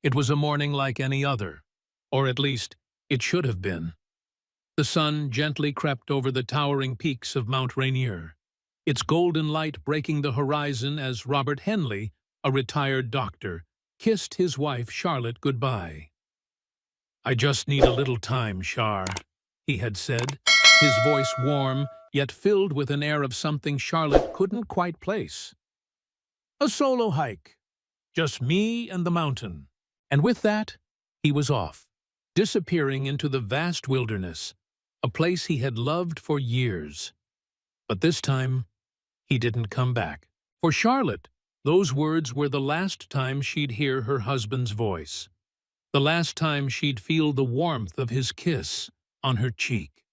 It was a morning like any other, or at least it should have been. The sun gently crept over the towering peaks of Mount Rainier, its golden light breaking the horizon as Robert Henley, a retired doctor, kissed his wife Charlotte goodbye. "I just need a little time, Char," he had said, his voice warm, yet filled with an air of something Charlotte couldn't quite place. "A solo hike. Just me and the mountain." And with that, he was off, disappearing into the vast wilderness, a place he had loved for years. But this time, he didn't come back. For Charlotte, those words were the last time she'd hear her husband's voice, the last time she'd feel the warmth of his kiss on her cheek,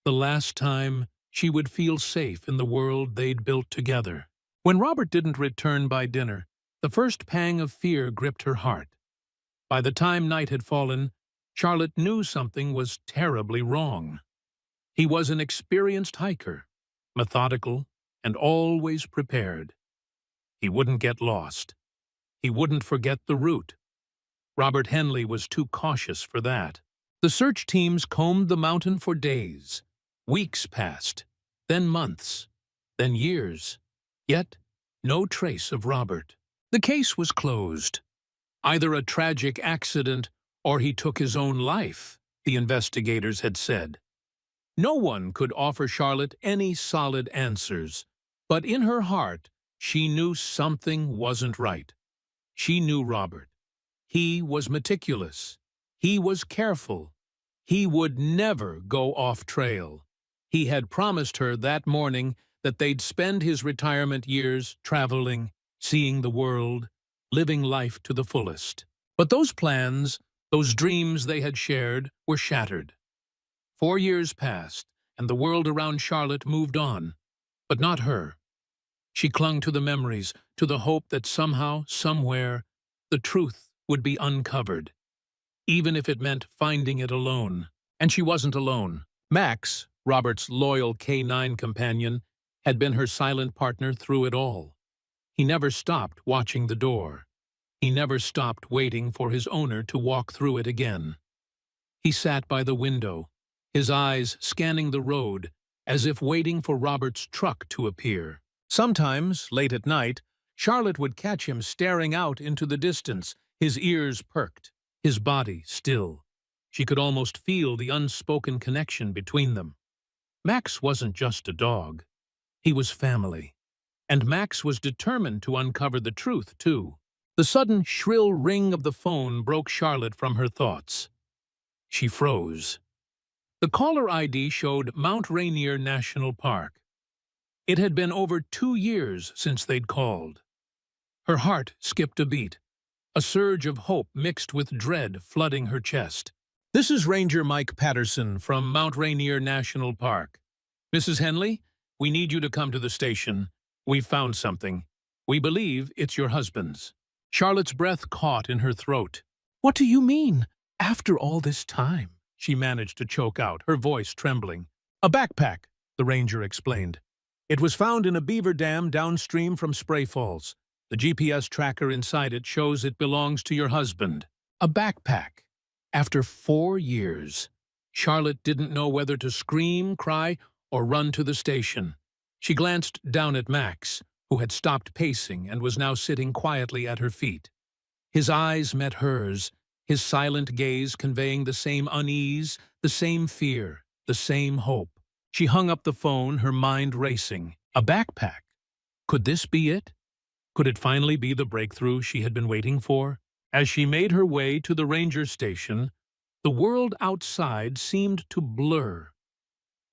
the last time she would feel safe in the world they'd built together. When Robert didn't return by dinner, the first pang of fear gripped her heart. By the time night had fallen, Charlotte knew something was terribly wrong. He was an experienced hiker, methodical, and always prepared. He wouldn't get lost. He wouldn't forget the route. Robert Henley was too cautious for that. The search teams combed the mountain for days. Weeks passed, then months, then years. Yet, no trace of Robert. The case was closed. Either a tragic accident or he took his own life, the investigators had said. No one could offer Charlotte any solid answers, but in her heart, she knew something wasn't right. She knew Robert. He was meticulous. He was careful. He would never go off trail. He had promised her that morning that they'd spend his retirement years traveling, seeing the world, living life to the fullest. But those plans, those dreams they had shared, were shattered. 4 years passed, and the world around Charlotte moved on, but not her. She clung to the memories, to the hope that somehow, somewhere, the truth would be uncovered, even if it meant finding it alone. And she wasn't alone. Max, Robert's loyal K9 companion, had been her silent partner through it all. He never stopped watching the door. He never stopped waiting for his owner to walk through it again. He sat by the window, his eyes scanning the road, as if waiting for Robert's truck to appear. Sometimes, late at night, Charlotte would catch him staring out into the distance, his ears perked, his body still. She could almost feel the unspoken connection between them. Max wasn't just a dog. He was family. And Max was determined to uncover the truth, too. The sudden shrill ring of the phone broke Charlotte from her thoughts. She froze. The caller ID showed Mount Rainier National Park. It had been over 2 years since they'd called. Her heart skipped a beat, a surge of hope mixed with dread flooding her chest. "This is Ranger Mike Patterson from Mount Rainier National Park. Mrs. Henley, we need you to come to the station. We've found something. We believe it's your husband's." Charlotte's breath caught in her throat. "What do you mean? After all this time?" she managed to choke out, her voice trembling. "A backpack," the ranger explained. "It was found in a beaver dam downstream from Spray Falls. The GPS tracker inside it shows it belongs to your husband." A backpack. After 4 years. Charlotte didn't know whether to scream, cry, or run to the station. She glanced down at Max, who had stopped pacing and was now sitting quietly at her feet. His eyes met hers, his silent gaze conveying the same unease, the same fear, the same hope. She hung up the phone, her mind racing. A backpack. Could this be it? Could it finally be the breakthrough she had been waiting for? As she made her way to the ranger station, the world outside seemed to blur.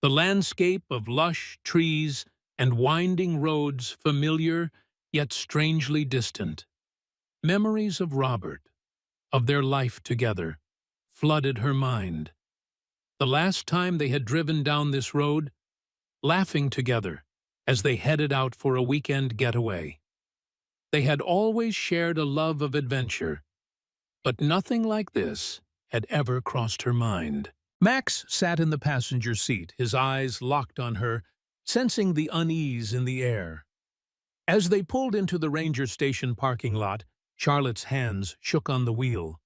The landscape of lush trees and winding roads familiar yet strangely distant. Memories of Robert, of their life together, flooded her mind. The last time they had driven down this road, laughing together as they headed out for a weekend getaway. They had always shared a love of adventure, but nothing like this had ever crossed her mind. Max sat in the passenger seat, his eyes locked on her, sensing the unease in the air. As they pulled into the ranger station parking lot, Charlotte's hands shook on the wheel.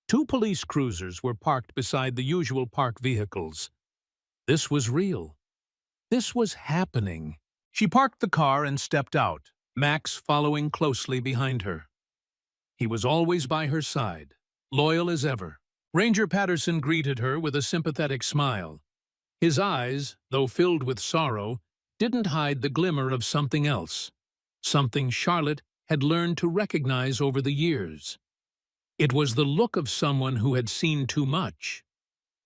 Two police cruisers were parked beside the usual park vehicles. This was real. This was happening. She parked the car and stepped out, Max following closely behind her. He was always by her side, loyal as ever. Ranger Patterson greeted her with a sympathetic smile. His eyes, though filled with sorrow, didn't hide the glimmer of something else, something Charlotte had learned to recognize over the years. It was the look of someone who had seen too much,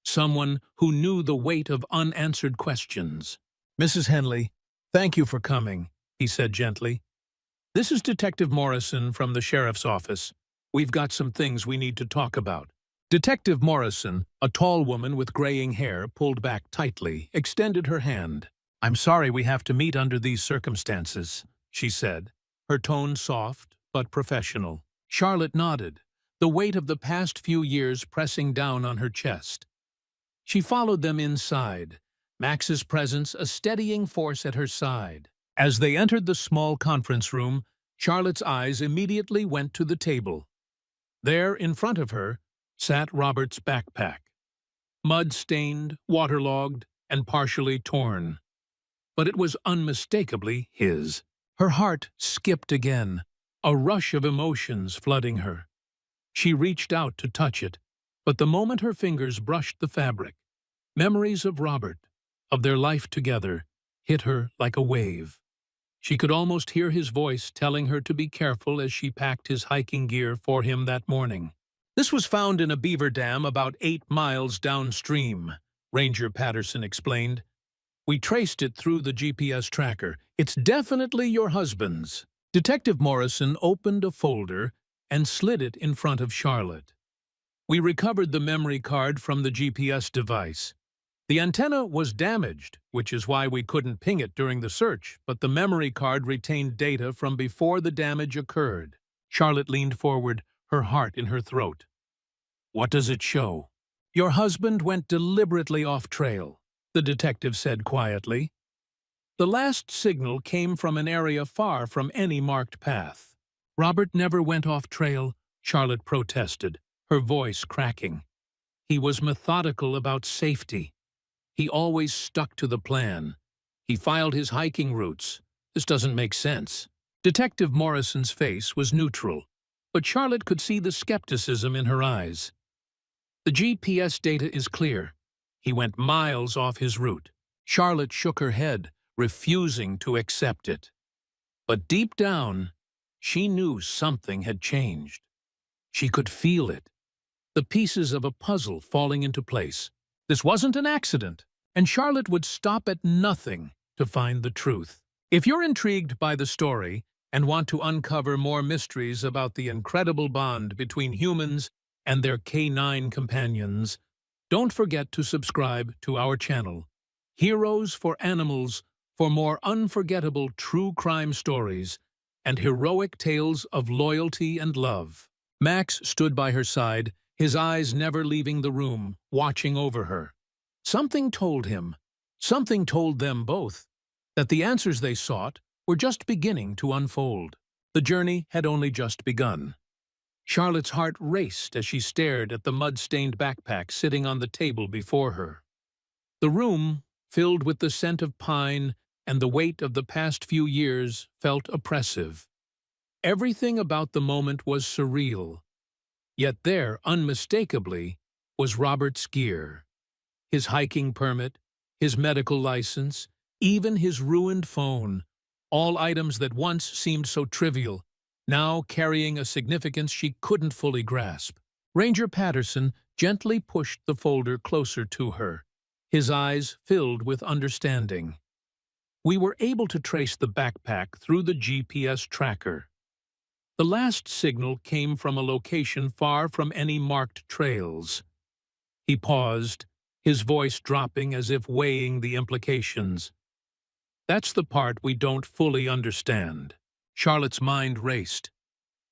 someone who knew the weight of unanswered questions. "Mrs. Henley, thank you for coming," he said gently. "This is Detective Morrison from the sheriff's office. We've got some things we need to talk about." Detective Morrison, a tall woman with graying hair pulled back tightly, extended her hand. "I'm sorry we have to meet under these circumstances," she said, her tone soft but professional. Charlotte nodded, the weight of the past few years pressing down on her chest. She followed them inside, Max's presence a steadying force at her side. As they entered the small conference room, Charlotte's eyes immediately went to the table. There, in front of her, sat Robert's backpack, mud-stained, waterlogged, and partially torn. But it was unmistakably his. Her heart skipped again, a rush of emotions flooding her. She reached out to touch it, but the moment her fingers brushed the fabric, memories of Robert, of their life together, hit her like a wave. She could almost hear his voice telling her to be careful as she packed his hiking gear for him that morning. "This was found in a beaver dam about 8 miles downstream," Ranger Patterson explained. "We traced it through the GPS tracker. It's definitely your husband's." Detective Morrison opened a folder and slid it in front of Charlotte. "We recovered the memory card from the GPS device. The antenna was damaged, which is why we couldn't ping it during the search, but the memory card retained data from before the damage occurred." Charlotte leaned forward, her heart in her throat. "What does it show?" "Your husband went deliberately off trail," the detective said quietly. "The last signal came from an area far from any marked path." "Robert never went off trail," Charlotte protested, her voice cracking. "He was methodical about safety. He always stuck to the plan. He filed his hiking routes. This doesn't make sense." Detective Morrison's face was neutral, but Charlotte could see the skepticism in her eyes. "The GPS data is clear. He went miles off his route." Charlotte shook her head, refusing to accept it. But deep down, she knew something had changed. She could feel it, the pieces of a puzzle falling into place. This wasn't an accident, and Charlotte would stop at nothing to find the truth. If you're intrigued by the story and want to uncover more mysteries about the incredible bond between humans and their canine companions, don't forget to subscribe to our channel, Heroes for Animals, for more unforgettable true crime stories and heroic tales of loyalty and love. Max stood by her side, his eyes never leaving the room, watching over her. Something told him, something told them both, that the answers they sought were just beginning to unfold. The journey had only just begun. Charlotte's heart raced as she stared at the mud-stained backpack sitting on the table before her. The room, filled with the scent of pine and the weight of the past few years, felt oppressive. Everything about the moment was surreal. Yet there, unmistakably, was Robert's gear. His hiking permit, his medical license, even his ruined phone, all items that once seemed so trivial, now carrying a significance she couldn't fully grasp. Ranger Patterson gently pushed the folder closer to her, his eyes filled with understanding. "We were able to trace the backpack through the GPS tracker. The last signal came from a location far from any marked trails." He paused, his voice dropping as if weighing the implications. "That's the part we don't fully understand." Charlotte's mind raced.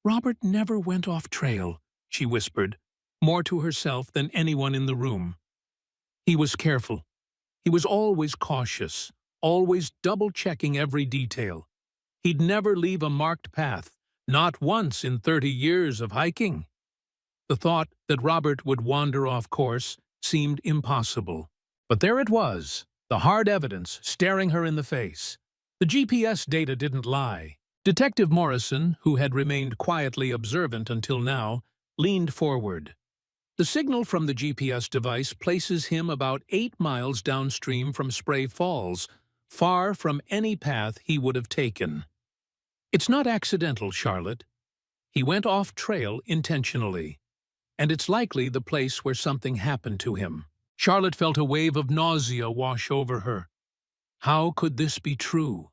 "Robert never went off trail," she whispered, more to herself than anyone in the room. "He was careful. He was always cautious, always double-checking every detail. He'd never leave a marked path, Not once in 30 years of hiking. The thought that Robert would wander off course seemed impossible. But there it was, the hard evidence staring her in the face. The GPS data didn't lie. Detective Morrison, who had remained quietly observant until now, leaned forward. The signal from the GPS device places him about 8 miles downstream from Spray Falls, far from any path he would have taken. It's not accidental, Charlotte. He went off trail intentionally. And it's likely the place where something happened to him. Charlotte felt a wave of nausea wash over her. How could this be true?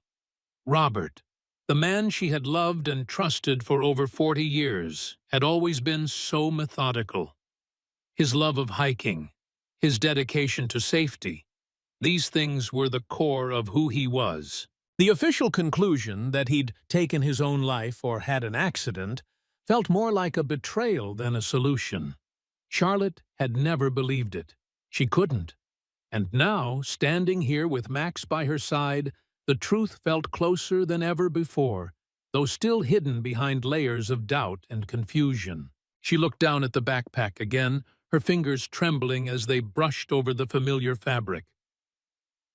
Robert, the man she had loved and trusted for over 40 years, had always been so methodical. His love of hiking, his dedication to safety, these things were the core of who he was. The official conclusion that he'd taken his own life or had an accident felt more like a betrayal than a solution. Charlotte had never believed it. She couldn't. And now, standing here with Max by her side, the truth felt closer than ever before, though still hidden behind layers of doubt and confusion. She looked down at the backpack again, her fingers trembling as they brushed over the familiar fabric.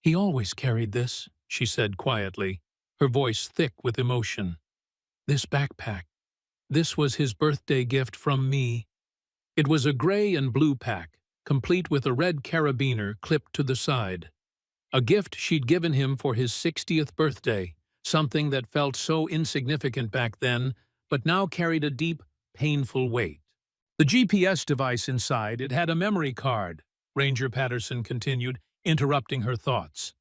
"He always carried this," she said quietly, her voice thick with emotion. "This backpack. This was his birthday gift from me." It was a gray and blue pack, complete with a red carabiner clipped to the side. A gift she'd given him for his 60th birthday, something that felt so insignificant back then, but now carried a deep, painful weight. The GPS device inside, it had a memory card, Ranger Patterson continued, interrupting her thoughts.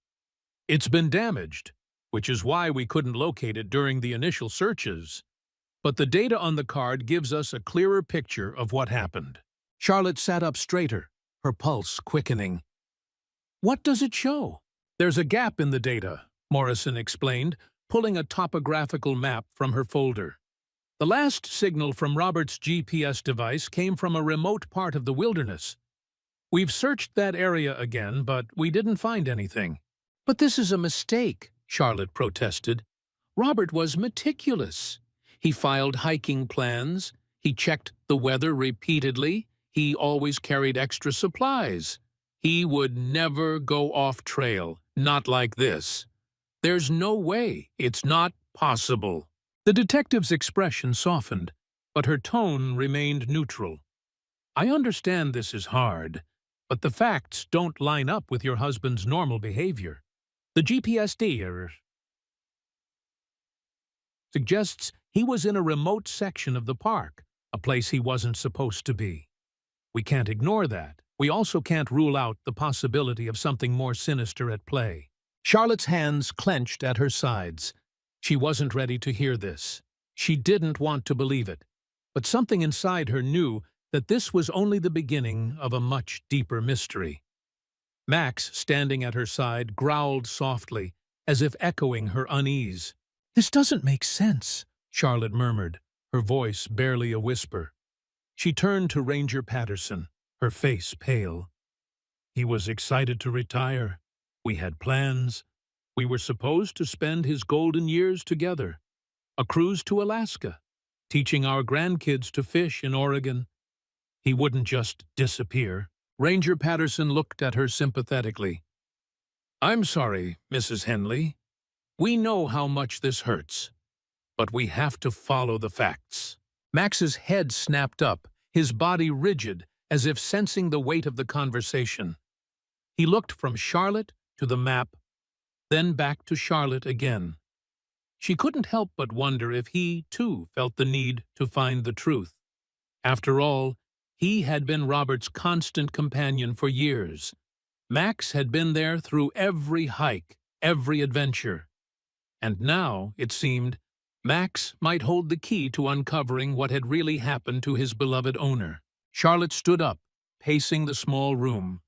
"It's been damaged, which is why we couldn't locate it during the initial searches. But the data on the card gives us a clearer picture of what happened." Charlotte sat up straighter, her pulse quickening. "What does it show?" "There's a gap in the data," Morrison explained, pulling a topographical map from her folder. "The last signal from Robert's GPS device came from a remote part of the wilderness. We've searched that area again, but we didn't find anything." "But this is a mistake," Charlotte protested. "Robert was meticulous. He filed hiking plans, he checked the weather repeatedly, he always carried extra supplies. He would never go off trail, not like this. There's no way, it's not possible." The detective's expression softened, but her tone remained neutral. "I understand this is hard, but the facts don't line up with your husband's normal behavior. The GPS data suggests he was in a remote section of the park, a place he wasn't supposed to be. We can't ignore that. We also can't rule out the possibility of something more sinister at play." Charlotte's hands clenched at her sides. She wasn't ready to hear this. She didn't want to believe it. But something inside her knew that this was only the beginning of a much deeper mystery. Max, standing at her side, growled softly, as if echoing her unease. "This doesn't make sense," Charlotte murmured, her voice barely a whisper. She turned to Ranger Patterson, her face pale. "He was excited to retire. We had plans. We were supposed to spend his golden years together. A cruise to Alaska, teaching our grandkids to fish in Oregon. He wouldn't just disappear." Ranger Patterson looked at her sympathetically. "I'm sorry, Mrs. Henley. We know how much this hurts. But we have to follow the facts." Max's head snapped up, his body rigid, as if sensing the weight of the conversation. He looked from Charlotte to the map, then back to Charlotte again. She couldn't help but wonder if he, too, felt the need to find the truth. After all, he had been Robert's constant companion for years. Max had been there through every hike, every adventure. And now, it seemed, Max might hold the key to uncovering what had really happened to his beloved owner. Charlotte stood up, pacing the small room.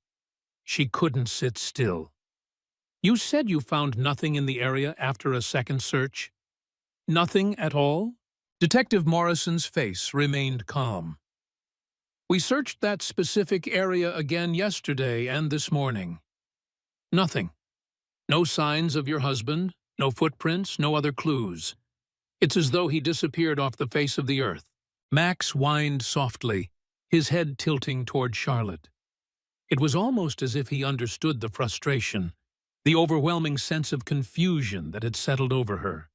She couldn't sit still. "You said you found nothing in the area after a second search?" "Nothing at all?" Detective Morrison's face remained calm. "We searched that specific area again yesterday and this morning. Nothing. No signs of your husband, no footprints, no other clues. It's as though he disappeared off the face of the earth. Max whined softly, his head tilting toward Charlotte. It was almost as if he understood the frustration, the overwhelming sense of confusion that had settled over her.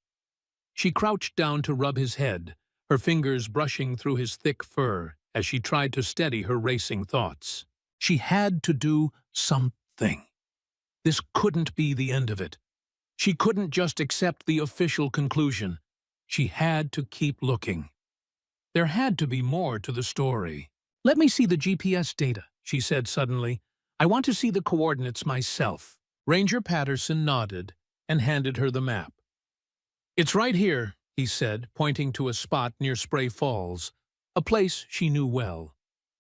She crouched down to rub his head, her fingers brushing through his thick fur as she tried to steady her racing thoughts. She had to do something. This couldn't be the end of it. She couldn't just accept the official conclusion. She had to keep looking. There had to be more to the story. "Let me see the GPS data," she said suddenly. "I want to see the coordinates myself." Ranger Patterson nodded and handed her the map. "It's right here," he said, pointing to a spot near Spray Falls, a place she knew well.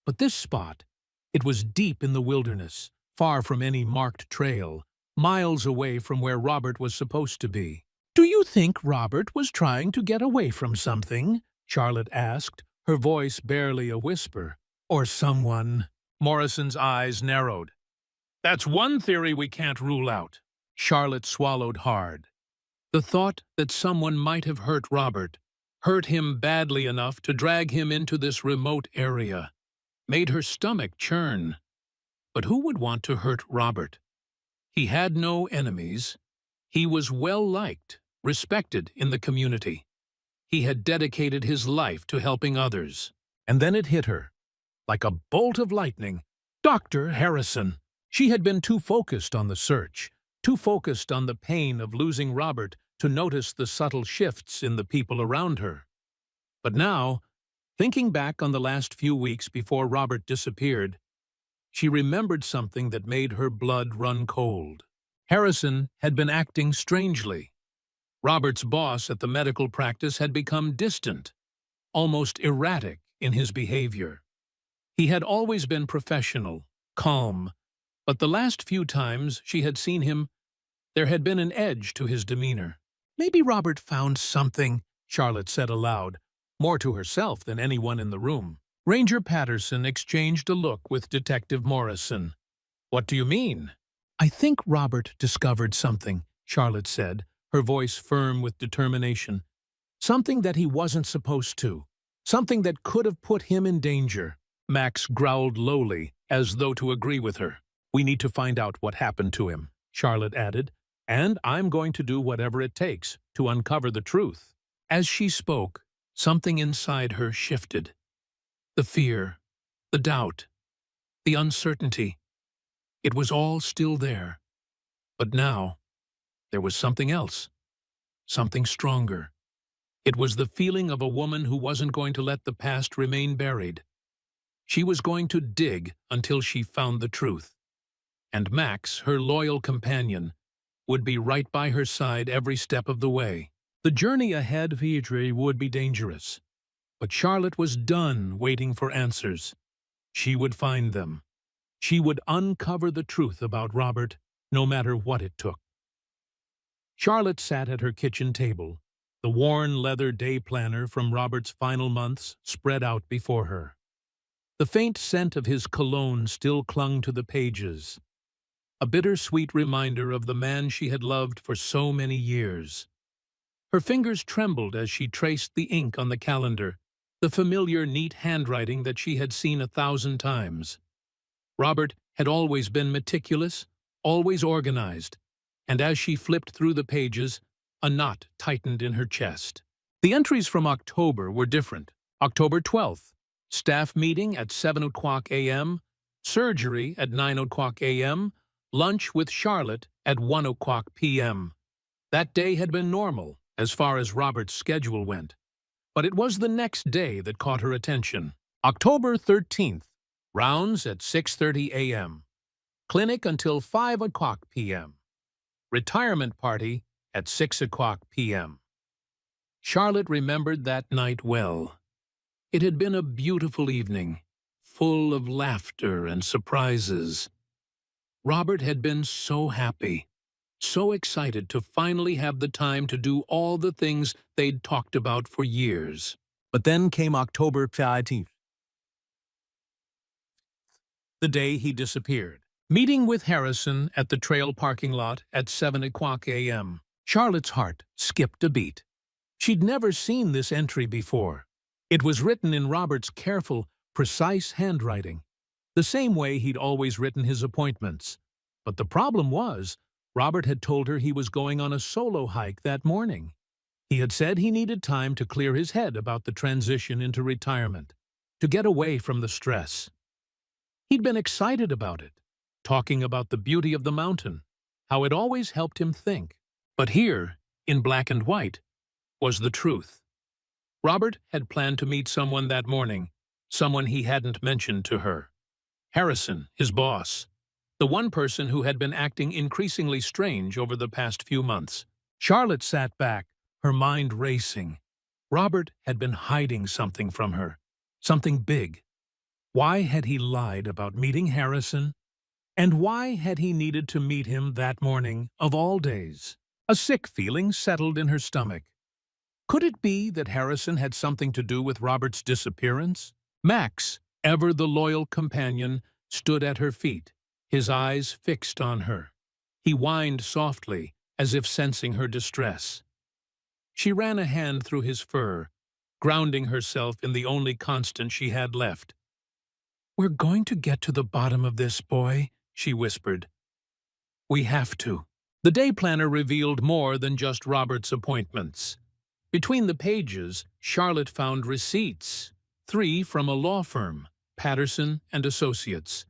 But this spot, it was deep in the wilderness, far from any marked trail, miles away from where Robert was supposed to be. "Do you think Robert was trying to get away from something?" Charlotte asked, her voice barely a whisper. "Or someone?" Morrison's eyes narrowed. "That's one theory we can't rule out." Charlotte swallowed hard. The thought that someone might have hurt Robert, hurt him badly enough to drag him into this remote area, made her stomach churn. But who would want to hurt Robert? He had no enemies. He was well-liked, respected in the community. He had dedicated his life to helping others. And then it hit her, like a bolt of lightning. Dr. Harrison. She had been too focused on the search, too focused on the pain of losing Robert to notice the subtle shifts in the people around her. But now, thinking back on the last few weeks before Robert disappeared, she remembered something that made her blood run cold. Harrison had been acting strangely. Robert's boss at the medical practice had become distant, almost erratic in his behavior. He had always been professional, calm, but the last few times she had seen him, there had been an edge to his demeanor. "Maybe Robert found something," Charlotte said aloud, more to herself than anyone in the room. Ranger Patterson exchanged a look with Detective Morrison. "What do you mean?" "I think Robert discovered something," Charlotte said, her voice firm with determination. "Something that he wasn't supposed to. Something that could have put him in danger." Max growled lowly, as though to agree with her. "We need to find out what happened to him," Charlotte added, "and I'm going to do whatever it takes to uncover the truth." As she spoke, something inside her shifted. The fear, the doubt, the uncertainty. It was all still there. But now, there was something else, something stronger. It was the feeling of a woman who wasn't going to let the past remain buried. She was going to dig until she found the truth. And Max, her loyal companion, would be right by her side every step of the way. The journey ahead of Idre would be dangerous, but Charlotte was done waiting for answers. She would find them. She would uncover the truth about Robert, no matter what it took. Charlotte sat at her kitchen table, the worn leather day planner from Robert's final months spread out before her. The faint scent of his cologne still clung to the pages, a bittersweet reminder of the man she had loved for so many years. Her fingers trembled as she traced the ink on the calendar, the familiar neat handwriting that she had seen 1,000 times. Robert had always been meticulous, always organized, and as she flipped through the pages, a knot tightened in her chest. The entries from October were different. October 12th, staff meeting at 7 o'clock a.m., surgery at 9 o'clock a.m., lunch with Charlotte at 1 o'clock p.m. That day had been normal, as far as Robert's schedule went. But it was the next day that caught her attention. October 13th, rounds at 6:30 a.m., clinic until 5 o'clock p.m., retirement party at 6 o'clock p.m. Charlotte remembered that night well. It had been a beautiful evening, full of laughter and surprises. Robert had been so happy, so excited to finally have the time to do all the things they'd talked about for years. But then came October 15th, the day he disappeared. Meeting with Harrison at the trail parking lot at 7 o'clock a.m. Charlotte's heart skipped a beat. She'd never seen this entry before. It was written in Robert's careful, precise handwriting, the same way he'd always written his appointments. But the problem was, Robert had told her he was going on a solo hike that morning. He had said he needed time to clear his head about the transition into retirement, to get away from the stress. He'd been excited about it, talking about the beauty of the mountain, how it always helped him think. But here, in black and white, was the truth. Robert had planned to meet someone that morning, someone he hadn't mentioned to her. Harrison, his boss, the one person who had been acting increasingly strange over the past few months. Charlotte sat back, her mind racing. Robert had been hiding something from her, something big. Why had he lied about meeting Harrison? And why had he needed to meet him that morning, of all days? A sick feeling settled in her stomach. Could it be that Harrison had something to do with Robert's disappearance? Max, ever the loyal companion, stood at her feet, his eyes fixed on her. He whined softly, as if sensing her distress. She ran a hand through his fur, grounding herself in the only constant she had left. "We're going to get to the bottom of this, boy," she whispered. "We have to." The day planner revealed more than just Robert's appointments. Between the pages, Charlotte found receipts, 3 from a law firm, Patterson and Associates.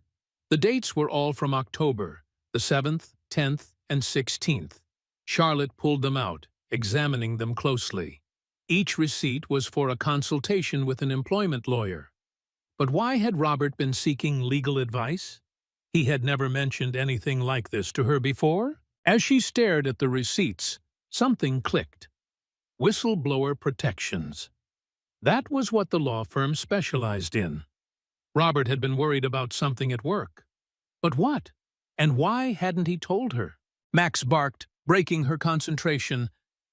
The dates were all from October, the 7th, 10th, and 16th. Charlotte pulled them out, examining them closely. Each receipt was for a consultation with an employment lawyer. But why had Robert been seeking legal advice? He had never mentioned anything like this to her before. As she stared at the receipts, something clicked. Whistleblower protections. That was what the law firm specialized in. Robert had been worried about something at work. But what? And why hadn't he told her? Max barked, breaking her concentration,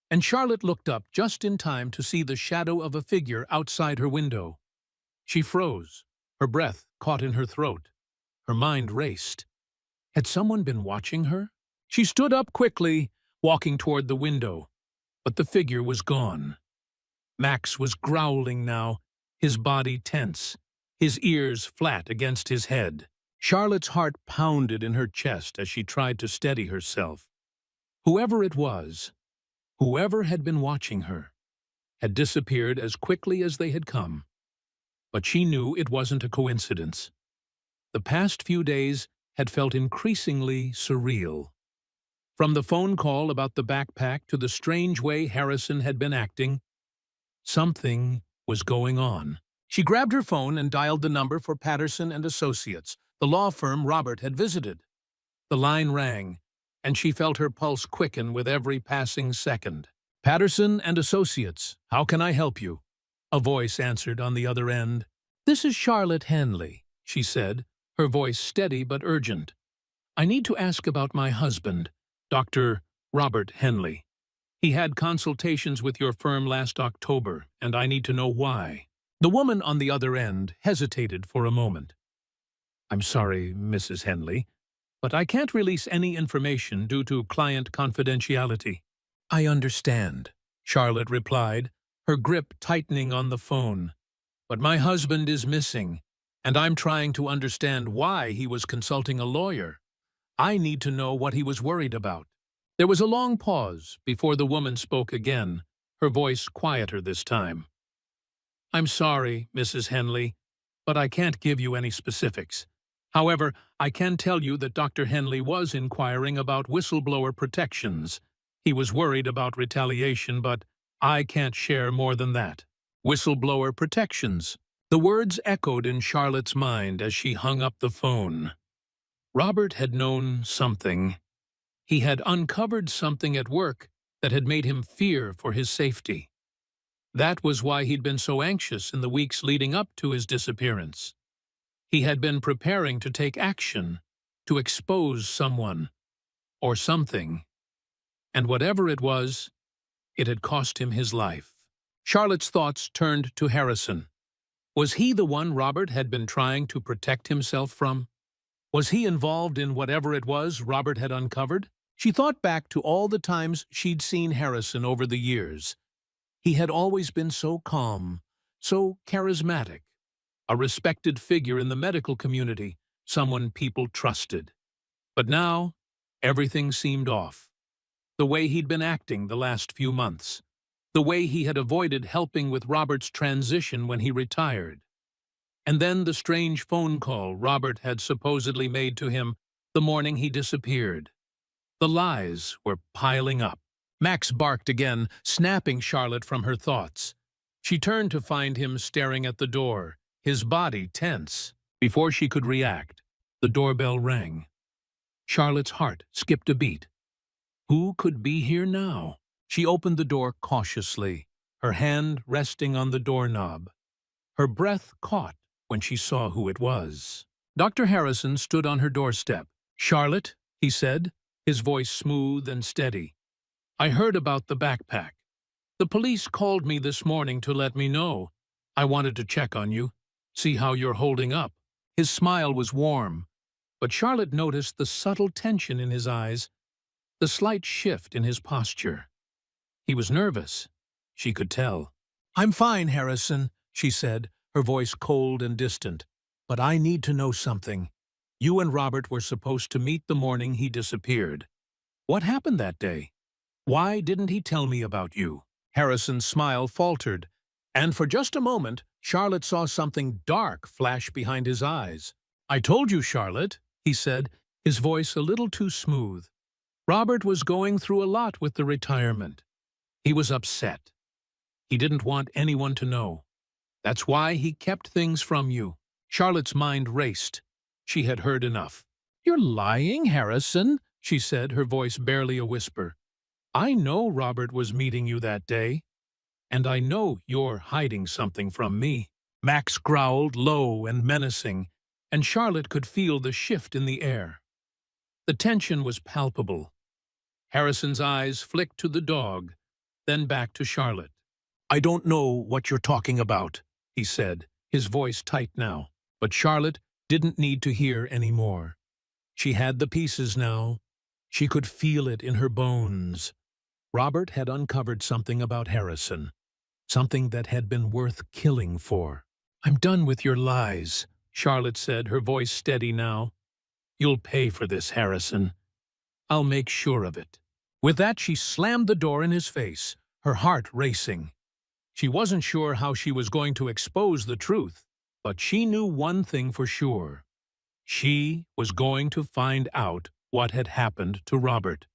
and Charlotte looked up just in time to see the shadow of a figure outside her window. She froze, her breath caught in her throat. Her mind raced. Had someone been watching her? She stood up quickly, walking toward the window. But the figure was gone. Max was growling now, his body tense, his ears flat against his head. Charlotte's heart pounded in her chest as she tried to steady herself. Whoever it was, whoever had been watching her, had disappeared as quickly as they had come. But she knew it wasn't a coincidence. The past few days had felt increasingly surreal. From the phone call about the backpack to the strange way Harrison had been acting, something was going on. She grabbed her phone and dialed the number for Patterson and Associates, the law firm Robert had visited. The line rang, and she felt her pulse quicken with every passing second. "Patterson and Associates, how can I help you?" A voice answered on the other end. "This is Charlotte Henley," she said, her voice steady but urgent. "I need to ask about my husband, Dr. Robert Henley. He had consultations with your firm last October, and I need to know why." The woman on the other end hesitated for a moment. "I'm sorry, Mrs. Henley, but I can't release any information due to client confidentiality." "I understand," Charlotte replied, her grip tightening on the phone. "But my husband is missing, and I'm trying to understand why he was consulting a lawyer. I need to know what he was worried about." There was a long pause before the woman spoke again, her voice quieter this time. "I'm sorry, Mrs. Henley, but I can't give you any specifics. However, I can tell you that Dr. Henley was inquiring about whistleblower protections. He was worried about retaliation, but I can't share more than that." Whistleblower protections. The words echoed in Charlotte's mind as she hung up the phone. Robert had known something. He had uncovered something at work that had made him fear for his safety. That was why he'd been so anxious in the weeks leading up to his disappearance. He had been preparing to take action, to expose someone, or something. And whatever it was, it had cost him his life. Charlotte's thoughts turned to Harrison. Was he the one Robert had been trying to protect himself from? Was he involved in whatever it was Robert had uncovered? She thought back to all the times she'd seen Harrison over the years. He had always been so calm, so charismatic, a respected figure in the medical community, someone people trusted. But now, everything seemed off. The way he'd been acting the last few months, the way he had avoided helping with Robert's transition when he retired. And then the strange phone call Robert had supposedly made to him the morning he disappeared. The lies were piling up. Max barked again, snapping Charlotte from her thoughts. She turned to find him staring at the door, his body tense. Before she could react, the doorbell rang. Charlotte's heart skipped a beat. Who could be here now? She opened the door cautiously, her hand resting on the doorknob. Her breath caught when she saw who it was. Dr. Harrison stood on her doorstep. "Charlotte," he said, his voice smooth and steady. "I heard about the backpack. The police called me this morning to let me know. I wanted to check on you, see how you're holding up." His smile was warm, but Charlotte noticed the subtle tension in his eyes, the slight shift in his posture. He was nervous, she could tell. "I'm fine, Harrison," she said, her voice cold and distant. "But I need to know something. You and Robert were supposed to meet the morning he disappeared. What happened that day? Why didn't he tell me about you?" Harrison's smile faltered, and for just a moment, Charlotte saw something dark flash behind his eyes. "I told you, Charlotte," he said, his voice a little too smooth. "Robert was going through a lot with the retirement. He was upset. He didn't want anyone to know. That's why he kept things from you." Charlotte's mind raced. She had heard enough. "You're lying, Harrison," she said, her voice barely a whisper. "I know Robert was meeting you that day, and I know you're hiding something from me." Max growled, low and menacing, and Charlotte could feel the shift in the air. The tension was palpable. Harrison's eyes flicked to the dog, then back to Charlotte. "I don't know what you're talking about," he said, his voice tight now. But Charlotte didn't need to hear any more. She had the pieces now. She could feel it in her bones. Robert had uncovered something about Harrison, something that had been worth killing for. "I'm done with your lies," Charlotte said, her voice steady now. "You'll pay for this, Harrison. I'll make sure of it." With that, she slammed the door in his face, her heart racing. She wasn't sure how she was going to expose the truth, but she knew one thing for sure. She was going to find out what had happened to Robert,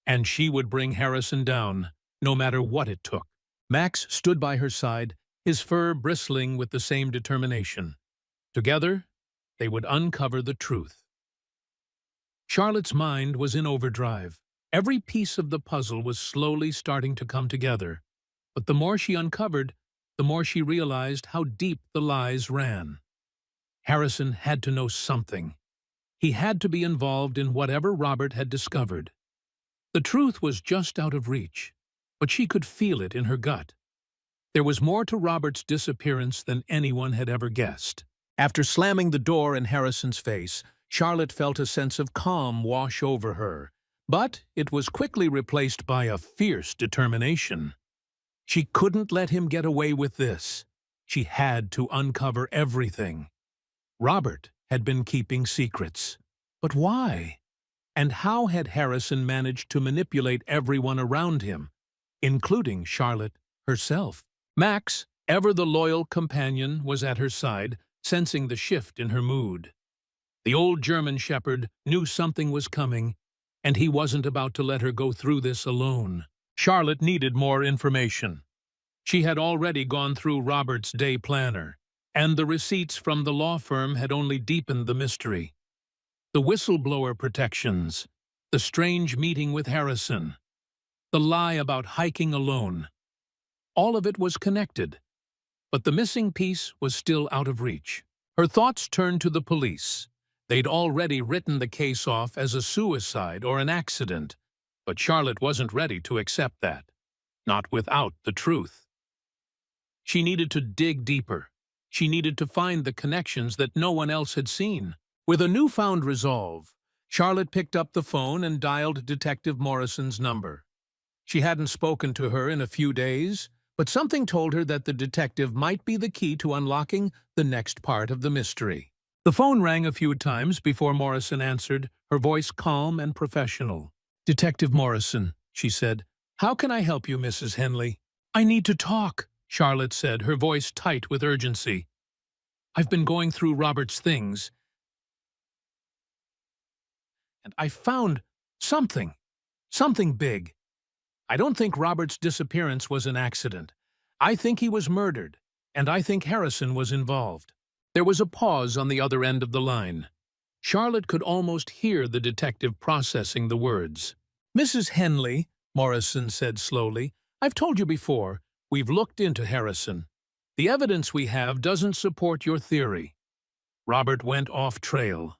and she would bring Harrison down, no matter what it took. Max stood by her side, his fur bristling with the same determination. Together, they would uncover the truth. Charlotte's mind was in overdrive. Every piece of the puzzle was slowly starting to come together, but the more she uncovered, the more she realized how deep the lies ran. Harrison had to know something. He had to be involved in whatever Robert had discovered. The truth was just out of reach, but she could feel it in her gut. There was more to Robert's disappearance than anyone had ever guessed. After slamming the door in Harrison's face, Charlotte felt a sense of calm wash over her, but it was quickly replaced by a fierce determination. She couldn't let him get away with this. She had to uncover everything. Robert had been keeping secrets. But why? And how had Harrison managed to manipulate everyone around him, including Charlotte herself? Max, ever the loyal companion, was at her side, sensing the shift in her mood. The old German shepherd knew something was coming, and he wasn't about to let her go through this alone. Charlotte needed more information. She had already gone through Robert's day planner, and the receipts from the law firm had only deepened the mystery. The whistleblower protections, the strange meeting with Harrison, the lie about hiking alone. All of it was connected, but the missing piece was still out of reach. Her thoughts turned to the police. They'd already written the case off as a suicide or an accident, but Charlotte wasn't ready to accept that, not without the truth. She needed to dig deeper. She needed to find the connections that no one else had seen. With a newfound resolve, Charlotte picked up the phone and dialed Detective Morrison's number. She hadn't spoken to her in a few days, But something told her that the detective might be the key to unlocking the next part of the mystery. The phone rang a few times before Morrison answered, her voice calm and professional. "Detective Morrison," she said. "How can I help you, Mrs. Henley?" "I need to talk," Charlotte said, her voice tight with urgency. "I've been going through Robert's things, and I found something big. I don't think Robert's disappearance was an accident. I think he was murdered, and I think Harrison was involved." There was a pause on the other end of the line. Charlotte could almost hear the detective processing the words. "Mrs. Henley," Morrison said slowly, "I've told you before, we've looked into Harrison. The evidence we have doesn't support your theory. Robert went off trail.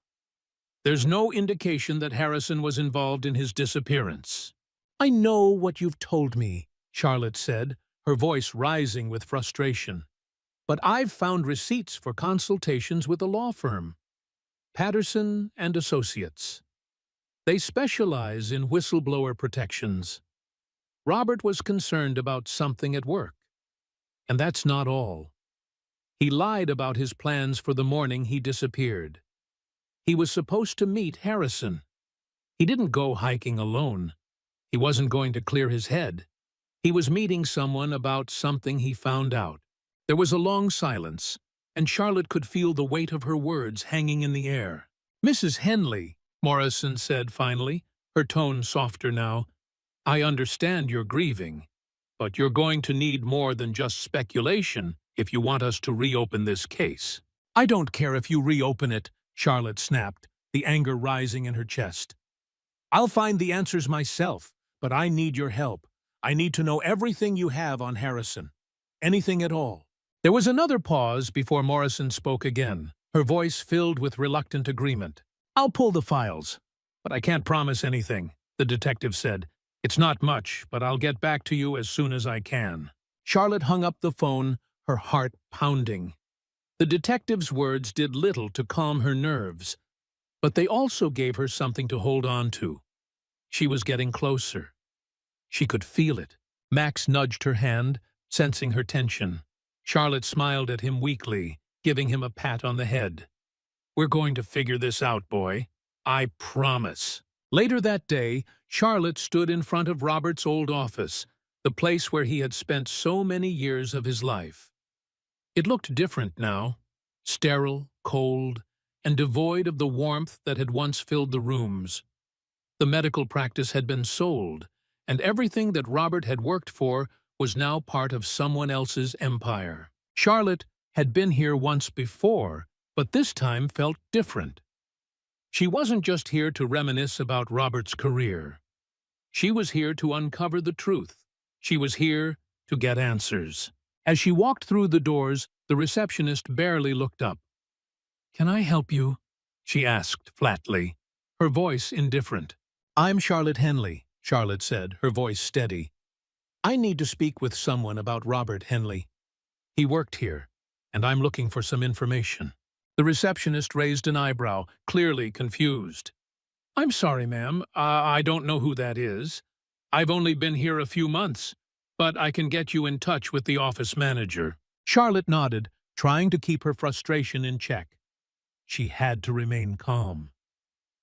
There's no indication that Harrison was involved in his disappearance." "I know what you've told me," Charlotte said, her voice rising with frustration. "But I've found receipts for consultations with a law firm, Patterson and Associates. They specialize in whistleblower protections. Robert was concerned about something at work. And that's not all. He lied about his plans for the morning he disappeared. He was supposed to meet Harrison. He didn't go hiking alone. He wasn't going to clear his head. He was meeting someone about something he found out." There was a long silence, and Charlotte could feel the weight of her words hanging in the air. "Mrs. Henley," Morrison said finally, her tone softer now, "I understand you're grieving, but you're going to need more than just speculation if you want us to reopen this case." "I don't care if you reopen it," Charlotte snapped, the anger rising in her chest. "I'll find the answers myself, but I need your help. I need to know everything you have on Harrison. Anything at all." There was another pause before Morrison spoke again, her voice filled with reluctant agreement. "I'll pull the files, but I can't promise anything," the detective said. "It's not much, but I'll get back to you as soon as I can." Charlotte hung up the phone, her heart pounding. The detective's words did little to calm her nerves, but they also gave her something to hold on to. She was getting closer. She could feel it. Max nudged her hand, sensing her tension. Charlotte smiled at him weakly, giving him a pat on the head. "We're going to figure this out, boy. I promise." Later that day, Charlotte stood in front of Robert's old office, the place where he had spent so many years of his life. It looked different now, sterile, cold, and devoid of the warmth that had once filled the rooms. The medical practice had been sold, and everything that Robert had worked for was now part of someone else's empire. Charlotte had been here once before, but this time felt different. She wasn't just here to reminisce about Robert's career. She was here to uncover the truth. She was here to get answers. As she walked through the doors, the receptionist barely looked up. "Can I help you?" she asked flatly, her voice indifferent. "I'm Charlotte Henley," Charlotte said, her voice steady. "I need to speak with someone about Robert Henley. He worked here, and I'm looking for some information." The receptionist raised an eyebrow, clearly confused. "I'm sorry, ma'am. I don't know who that is. I've only been here a few months, but I can get you in touch with the office manager." Charlotte nodded, trying to keep her frustration in check. She had to remain calm.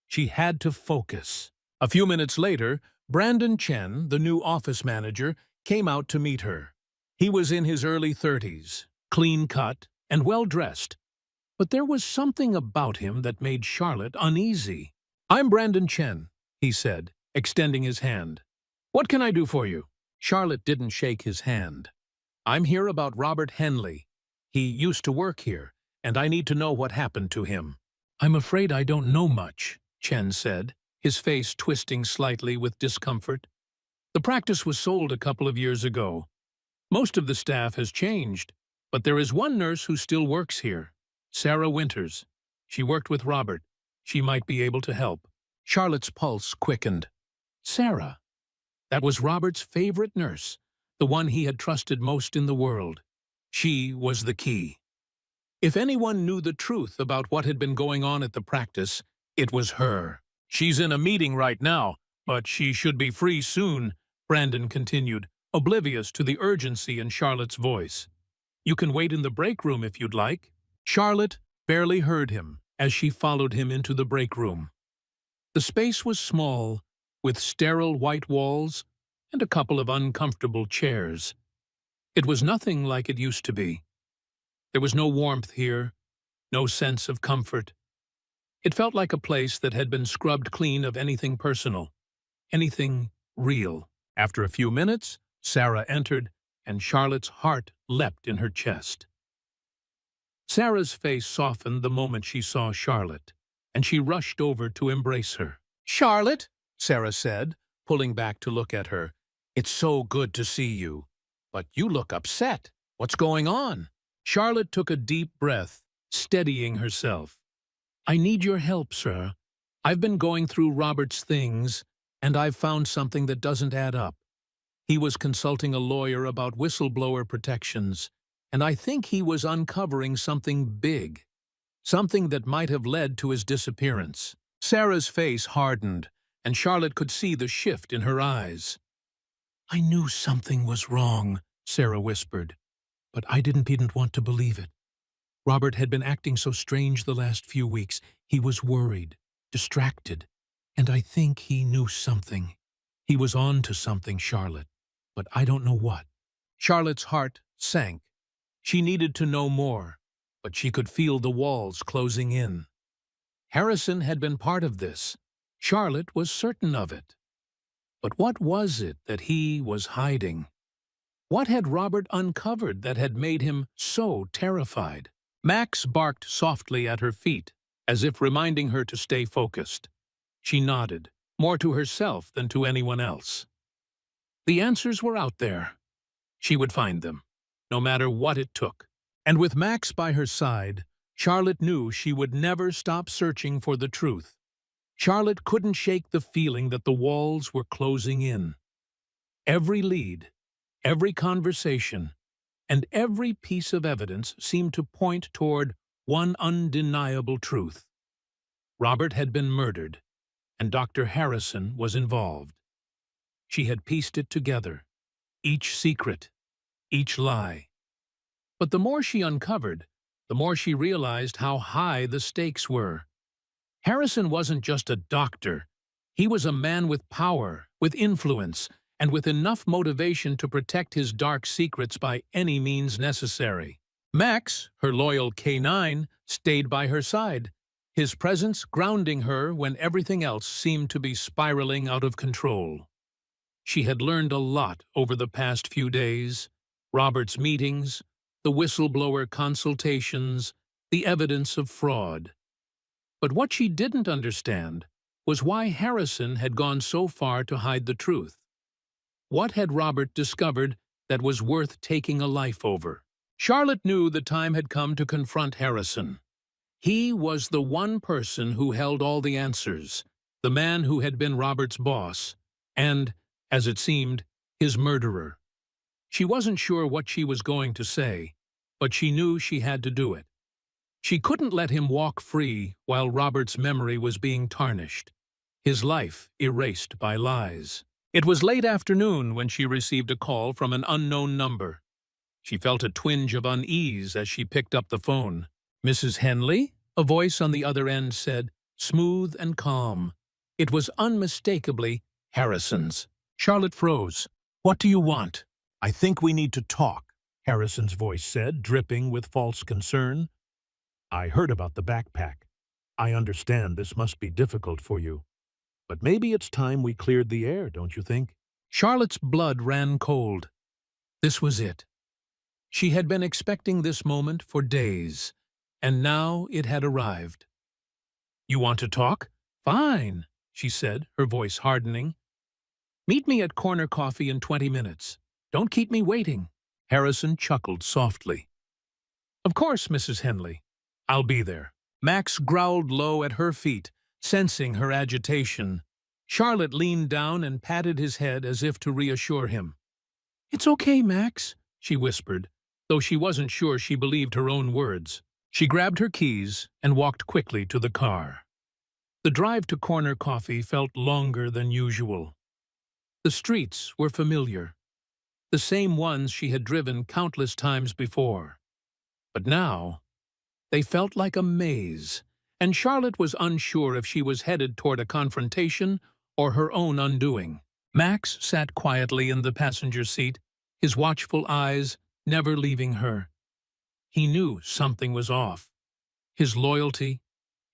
She had to focus. A few minutes later, Brandon Chen, the new office manager, came out to meet her. He was in his early 30s, clean-cut and well-dressed, but there was something about him that made Charlotte uneasy. "I'm Brandon Chen," he said, extending his hand. "What can I do for you?" Charlotte didn't shake his hand. "I'm here about Robert Henley. He used to work here, and I need to know what happened to him." "I'm afraid I don't know much," Chen said, his face twisting slightly with discomfort. "The practice was sold a couple of years ago. Most of the staff has changed, but there is one nurse who still works here, Sarah Winters. She worked with Robert. She might be able to help." Charlotte's pulse quickened. Sarah. That was Robert's favorite nurse, the one he had trusted most in the world. She was the key. If anyone knew the truth about what had been going on at the practice, it was her. "She's in a meeting right now, but she should be free soon," Brandon continued. oblivious to the urgency in Charlotte's voice. "You can wait in the break room if you'd like." Charlotte barely heard him as she followed him into the break room. The space was small, with sterile white walls and a couple of uncomfortable chairs. It was nothing like it used to be. There was no warmth here, no sense of comfort. It felt like a place that had been scrubbed clean of anything personal, anything real. After a few minutes, Sarah entered, and Charlotte's heart leapt in her chest. Sarah's face softened the moment she saw Charlotte, and she rushed over to embrace her. "Charlotte," Sarah said, pulling back to look at her, "it's so good to see you. But you look upset. What's going on?" Charlotte took a deep breath, steadying herself. "I need your help, sir. I've been going through Robert's things, and I've found something that doesn't add up. He was consulting a lawyer about whistleblower protections, and I think he was uncovering something big, something that might have led to his disappearance." Sarah's face hardened, and Charlotte could see the shift in her eyes. "I knew something was wrong," Sarah whispered, "but I didn't want to believe it. Robert had been acting so strange the last few weeks. He was worried, distracted, and I think he knew something. He was on to something, Charlotte, but I don't know what." Charlotte's heart sank. She needed to know more, but she could feel the walls closing in. Harrison had been part of this. Charlotte was certain of it. But what was it that he was hiding? What had Robert uncovered that had made him so terrified? Max barked softly at her feet, as if reminding her to stay focused. She nodded, more to herself than to anyone else. The answers were out there. She would find them, no matter what it took. And with Max by her side, Charlotte knew she would never stop searching for the truth. Charlotte couldn't shake the feeling that the walls were closing in. Every lead, every conversation, and every piece of evidence seemed to point toward one undeniable truth. Robert had been murdered, and Dr. Harrison was involved. She had pieced it together, each secret, each lie. But the more she uncovered, the more she realized how high the stakes were. Harrison wasn't just a doctor. He was a man with power, with influence, and with enough motivation to protect his dark secrets by any means necessary. Max, her loyal K9, stayed by her side, his presence grounding her when everything else seemed to be spiraling out of control. She had learned a lot over the past few days: Robert's meetings, the whistleblower consultations, the evidence of fraud. But what she didn't understand was why Harrison had gone so far to hide the truth. What had Robert discovered that was worth taking a life over? Charlotte knew the time had come to confront Harrison. He was the one person who held all the answers, the man who had been Robert's boss, and, as it seemed, his murderer. She wasn't sure what she was going to say, but she knew she had to do it. She couldn't let him walk free while Robert's memory was being tarnished, his life erased by lies. It was late afternoon when she received a call from an unknown number. She felt a twinge of unease as she picked up the phone. "Mrs. Henley?" A voice on the other end said, smooth and calm. It was unmistakably Harrison's. Charlotte froze. "What do you want?" "I think we need to talk," Harrison's voice said, dripping with false concern. "I heard about the backpack. I understand this must be difficult for you. But maybe it's time we cleared the air, don't you think?" Charlotte's blood ran cold. This was it. She had been expecting this moment for days, and now it had arrived. "You want to talk? Fine," she said, her voice hardening. "Meet me at Corner Coffee in 20 minutes. Don't keep me waiting." Harrison chuckled softly. "Of course, Mrs. Henley. I'll be there." Max growled low at her feet, sensing her agitation. Charlotte leaned down and patted his head as if to reassure him. "It's okay, Max," she whispered, though she wasn't sure she believed her own words. She grabbed her keys and walked quickly to the car. The drive to Corner Coffee felt longer than usual. The streets were familiar. the same ones she had driven countless times before. But now, they felt like a maze, and Charlotte was unsure if she was headed toward a confrontation or her own undoing. Max sat quietly in the passenger seat, his watchful eyes never leaving her. He knew something was off. His loyalty,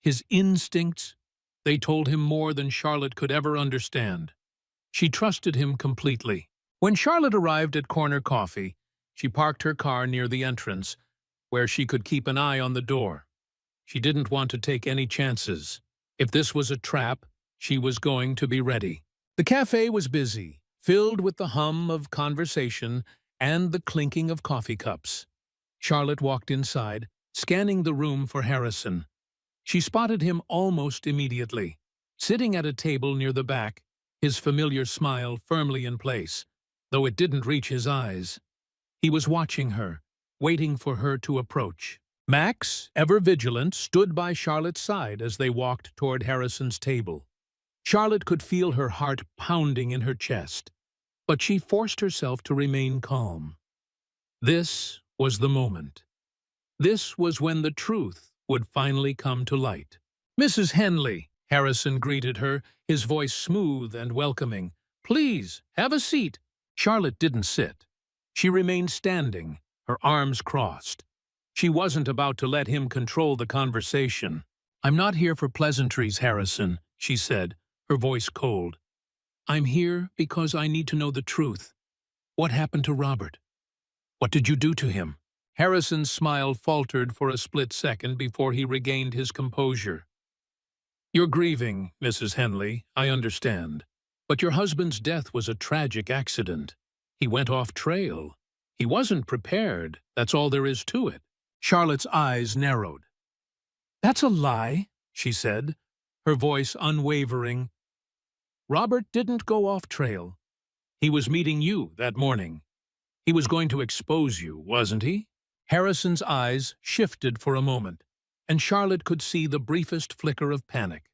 his instincts, they told him more than Charlotte could ever understand. She trusted him completely. When Charlotte arrived at Corner Coffee, she parked her car near the entrance, where she could keep an eye on the door. She didn't want to take any chances. If this was a trap, she was going to be ready. The cafe was busy, filled with the hum of conversation and the clinking of coffee cups. Charlotte walked inside, scanning the room for Harrison. She spotted him almost immediately, sitting at a table near the back, his familiar smile firmly in place, though it didn't reach his eyes. He was watching her, waiting for her to approach. Max, ever vigilant, stood by Charlotte's side as they walked toward Harrison's table. Charlotte could feel her heart pounding in her chest, but she forced herself to remain calm. This was the moment. This was when the truth would finally come to light. "Mrs. Henley," Harrison greeted her, his voice smooth and welcoming. "Please, have a seat." Charlotte didn't sit. She remained standing, her arms crossed. She wasn't about to let him control the conversation. "I'm not here for pleasantries, Harrison," she said, her voice cold. "I'm here because I need to know the truth. What happened to Robert? What did you do to him?" Harrison's smile faltered for a split second before he regained his composure. "You're grieving, Mrs. Henley, I understand. But your husband's death was a tragic accident. He went off trail. He wasn't prepared, that's all there is to it." Charlotte's eyes narrowed. "That's a lie," she said, her voice unwavering. "Robert didn't go off trail. He was meeting you that morning. He was going to expose you, wasn't he?" Harrison's eyes shifted for a moment, and Charlotte could see the briefest flicker of panic.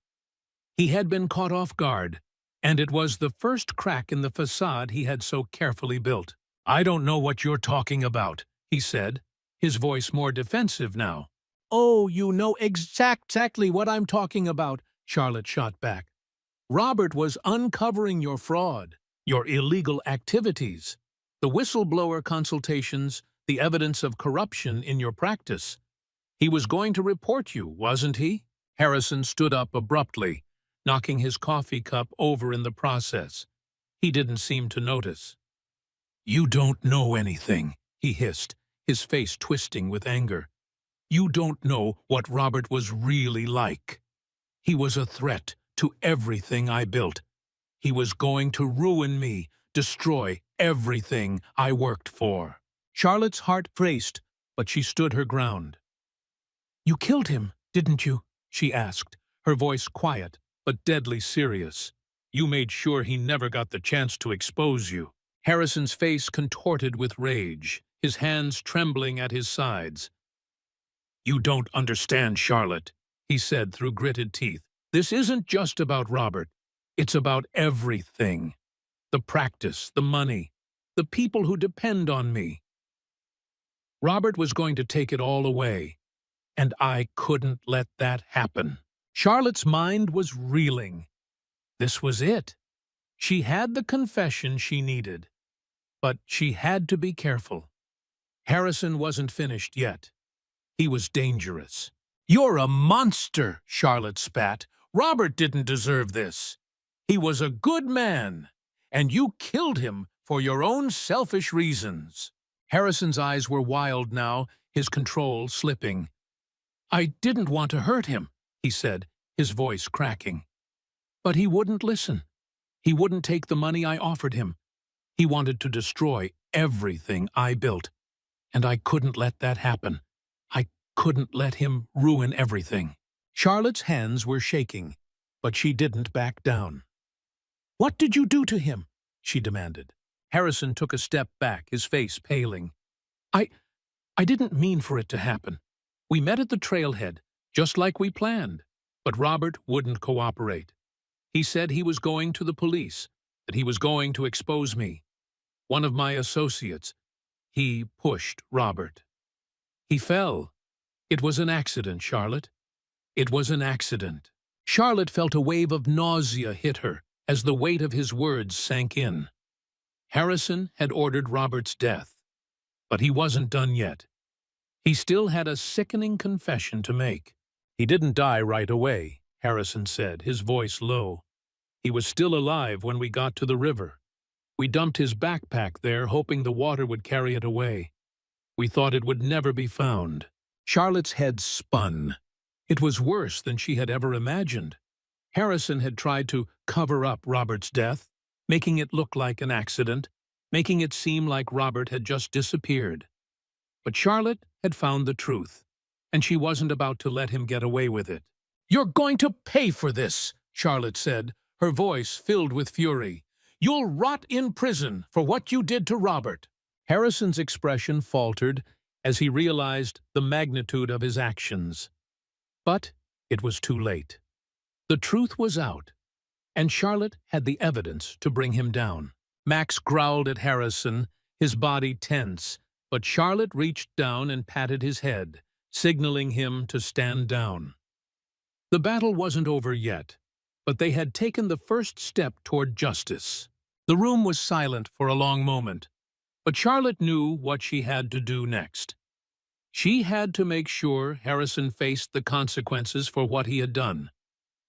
He had been caught off guard, and it was the first crack in the facade he had so carefully built. "I don't know what you're talking about," he said, his voice more defensive now. "Oh, you know exactly what I'm talking about," Charlotte shot back. "Robert was uncovering your fraud, your illegal activities, the whistleblower consultations, the evidence of corruption in your practice. He was going to report you, wasn't he?" Harrison stood up abruptly, knocking his coffee cup over in the process. He didn't seem to notice. "You don't know anything," he hissed, his face twisting with anger. "You don't know what Robert was really like. He was a threat to everything I built. He was going to ruin me, destroy everything I worked for." Charlotte's heart raced, but she stood her ground. "You killed him, didn't you?" she asked, her voice quiet but deadly serious. "You made sure he never got the chance to expose you." Harrison's face contorted with rage, his hands trembling at his sides. "You don't understand, Charlotte," he said through gritted teeth. "This isn't just about Robert. It's about everything. The practice, the money, the people who depend on me. Robert was going to take it all away, and I couldn't let that happen." Charlotte's mind was reeling. This was it. She had the confession she needed, but she had to be careful. Harrison wasn't finished yet. He was dangerous. "You're a monster," Charlotte spat. "Robert didn't deserve this. He was a good man, and you killed him for your own selfish reasons." Harrison's eyes were wild now, his control slipping. "I didn't want to hurt him," he said, his voice cracking. "But he wouldn't listen. He wouldn't take the money I offered him. He wanted to destroy everything I built, and I couldn't let that happen. I couldn't let him ruin everything." Charlotte's hands were shaking, but she didn't back down. "What did you do to him?" she demanded. Harrison took a step back, his face paling. I didn't mean for it to happen. We met at the trailhead, just like we planned, but Robert wouldn't cooperate. He said he was going to the police, that he was going to expose me. one of my associates. He pushed Robert. He fell. It was an accident, Charlotte. It was an accident. Charlotte felt a wave of nausea hit her as the weight of his words sank in. Harrison had ordered Robert's death, but he wasn't done yet. He still had a sickening confession to make. He didn't die right away, Harrison said, his voice low. He was still alive when we got to the river. We dumped his backpack there, hoping the water would carry it away. We thought it would never be found. Charlotte's head spun. It was worse than she had ever imagined. Harrison had tried to cover up Robert's death, making it look like an accident, making it seem like Robert had just disappeared. But Charlotte had found the truth, and she wasn't about to let him get away with it. "You're going to pay for this," Charlotte said, her voice filled with fury. "You'll rot in prison for what you did to Robert." Harrison's expression faltered as he realized the magnitude of his actions. But it was too late. The truth was out, and Charlotte had the evidence to bring him down. Max growled at Harrison, his body tense, but Charlotte reached down and patted his head, signaling him to stand down. The battle wasn't over yet, but they had taken the first step toward justice. The room was silent for a long moment, but Charlotte knew what she had to do next. She had to make sure Harrison faced the consequences for what he had done.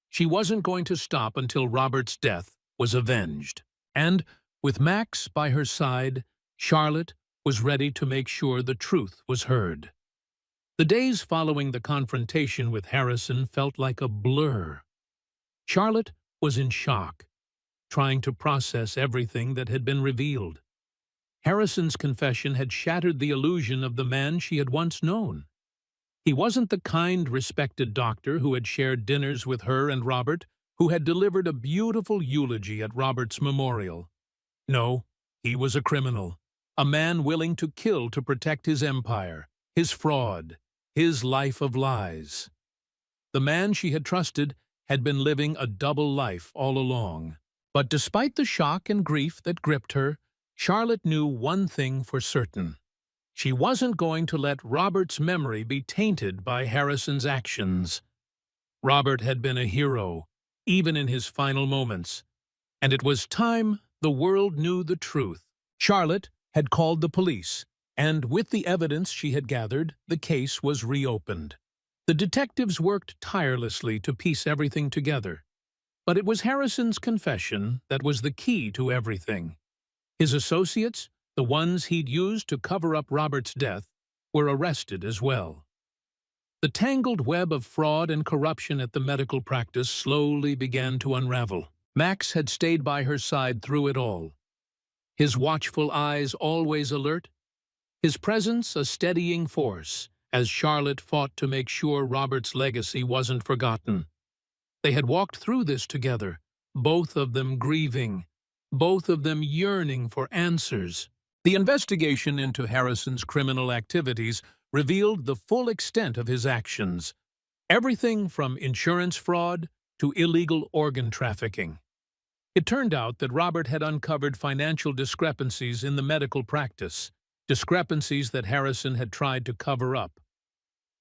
She wasn't going to stop until Robert's death was avenged. And, with Max by her side, Charlotte was ready to make sure the truth was heard. The days following the confrontation with Harrison felt like a blur. Charlotte was in shock, trying to process everything that had been revealed. Harrison's confession had shattered the illusion of the man she had once known. He wasn't the kind, respected doctor who had shared dinners with her and Robert, who had delivered a beautiful eulogy at Robert's memorial. No, he was a criminal, a man willing to kill to protect his empire, his fraud, his life of lies. The man she had trusted had been living a double life all along. But despite the shock and grief that gripped her, Charlotte knew one thing for certain. She wasn't going to let Robert's memory be tainted by Harrison's actions. Robert had been a hero, even in his final moments, and it was time the world knew the truth. Charlotte had called the police, and with the evidence she had gathered, the case was reopened. The detectives worked tirelessly to piece everything together, but it was Harrison's confession that was the key to everything. His associates, the ones he'd used to cover up Robert's death, were arrested as well. The tangled web of fraud and corruption at the medical practice slowly began to unravel. Max had stayed by her side through it all, his watchful eyes always alert, his presence a steadying force as Charlotte fought to make sure Robert's legacy wasn't forgotten. They had walked through this together, both of them grieving, both of them yearning for answers. The investigation into Harrison's criminal activities revealed the full extent of his actions, everything from insurance fraud to illegal organ trafficking. It turned out that Robert had uncovered financial discrepancies in the medical practice, discrepancies that Harrison had tried to cover up.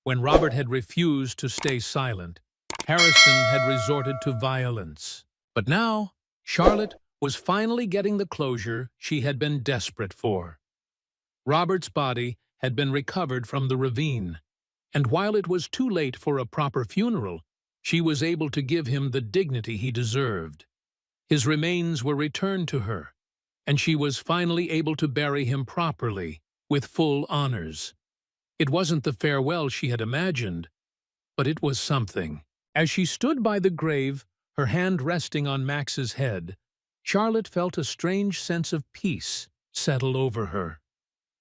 When Robert had refused to stay silent, Harrison had resorted to violence. But now, Charlotte was finally getting the closure she had been desperate for. Robert's body had been recovered from the ravine, and while it was too late for a proper funeral, she was able to give him the dignity he deserved. His remains were returned to her, and she was finally able to bury him properly, with full honors. It wasn't the farewell she had imagined, but it was something. As she stood by the grave, her hand resting on Max's head, Charlotte felt a strange sense of peace settle over her.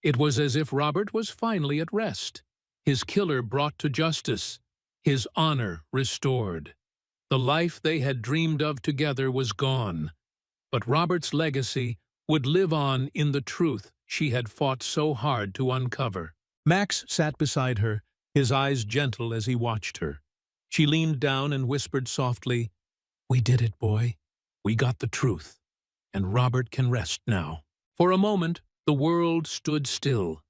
It was as if Robert was finally at rest, his killer brought to justice, his honor restored. The life they had dreamed of together was gone, but Robert's legacy would live on in the truth she had fought so hard to uncover. Max sat beside her, his eyes gentle as he watched her. She leaned down and whispered softly, "We did it, boy. We got the truth, and Robert can rest now." For a moment, the world stood still.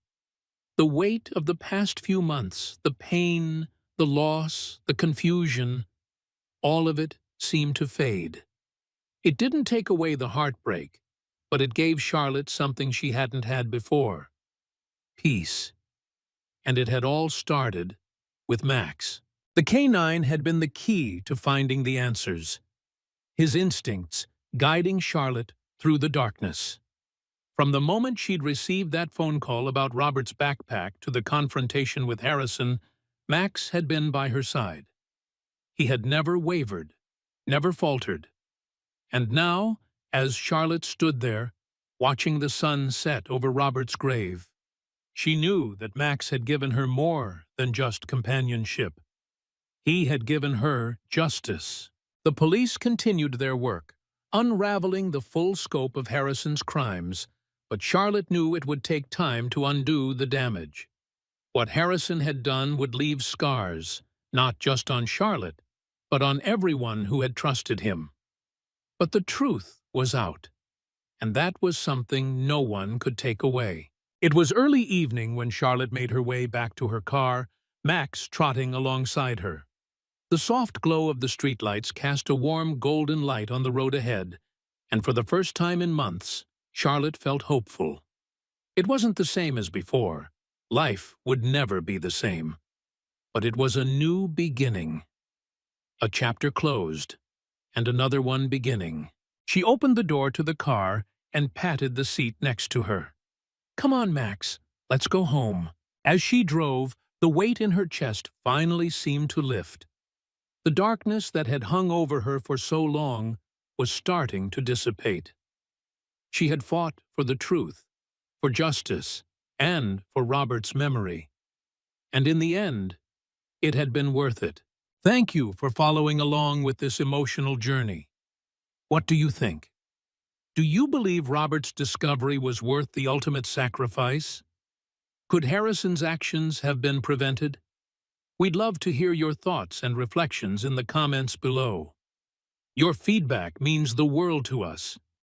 The weight of the past few months, the pain, the loss, the confusion, all of it seemed to fade. It didn't take away the heartbreak, but it gave Charlotte something she hadn't had before: peace. And it had all started with Max. The canine had been the key to finding the answers, his instincts guiding Charlotte through the darkness. From the moment she'd received that phone call about Robert's backpack to the confrontation with Harrison, Max had been by her side. He had never wavered, never faltered. And now, as Charlotte stood there, watching the sun set over Robert's grave, she knew that Max had given her more than just companionship. He had given her justice. The police continued their work, unraveling the full scope of Harrison's crimes, but Charlotte knew it would take time to undo the damage. What Harrison had done would leave scars, not just on Charlotte, but on everyone who had trusted him. But the truth was out, and that was something no one could take away. It was early evening when Charlotte made her way back to her car, Max trotting alongside her. The soft glow of the streetlights cast a warm golden light on the road ahead, and for the first time in months, Charlotte felt hopeful. It wasn't the same as before. Life would never be the same. But it was a new beginning. A chapter closed, and another one beginning. She opened the door to the car and patted the seat next to her. "Come on, Max, let's go home." As she drove, the weight in her chest finally seemed to lift. The darkness that had hung over her for so long was starting to dissipate. She had fought for the truth, for justice, and for Robert's memory. And in the end, it had been worth it. Thank you for following along with this emotional journey. What do you think? Do you believe Robert's discovery was worth the ultimate sacrifice? Could Harrison's actions have been prevented? We'd love to hear your thoughts and reflections in the comments below. Your feedback means the world to us.